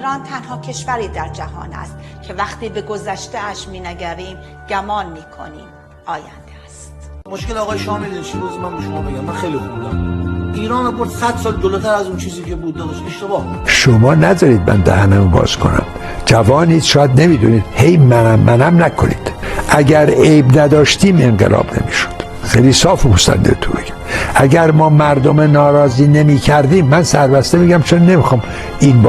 ایران تنها کشوری در جهان است که وقتی به گذشته اش می‌نگریم گمان می‌کنیم آینده است. مشکل آقای شامل چی روز من به شما بگم، من خیلی خوب بودم. ایران رو برد 100 سال جلوتر از اون چیزی که بود. داداش اشتباه. شما نذارید من دهنمو باز کنم. جوانید، شاید نمیدونید. هی منم نکنید. اگر عیب نداشتیم انقلاب نمیشد. خیلی صاف و مستندتون بگم. اگر ما مردم ناراضی نمی کردیم، من سربسته میگم چون نمیخوام این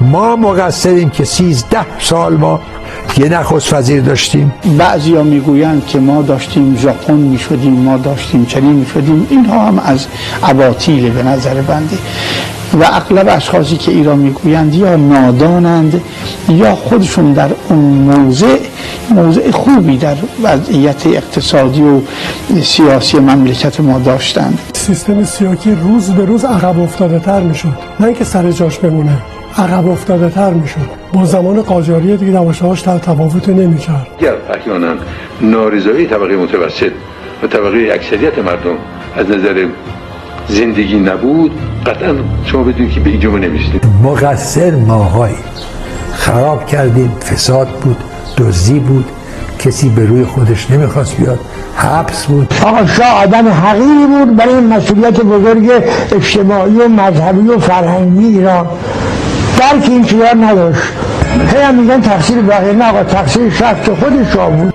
ما مقصریم که 13 سال ما یه نخست وزیر داشتیم. بعضیا میگویند که ما داشتیم ژاپن میشدیم، ما داشتیم چنین میشدیم. اینها هم از اباطیل به نظر بنده و اغلب اشخاصی که ایران میگویند یا نادانند یا خودشون در اون موضع خوبی در وضعیت اقتصادی و سیاسی مملکت ما داشتند. سیستم سیاسی روز به روز عقب افتاده تر میشد، نه اینکه سر جاش بمونه، عقب افتاده تر میشد. با زمان قاجاری دیگه یواش در تفاوت نمیکرد. اگر احیانا نارضایی طبقه متوسط و طبقه اکثریت مردم از نظر زندگی نبود، قطعا شما بدونید که به این جمله نمی‌رسید. مقصر ماهایی خراب کردیم، فساد بود، دزدی بود، کسی به روی خودش نمیخواست بیاد، حبس بود. آقا شاه آدم حقیری بود برای مسئولیت بزرگ اجتماعی و مذهبی و فرهنگی ایران. درک این چیزا نداشت. هی هم میگن تقصیر بقیه، نه آقا تقصیر شخص خود شاه بود.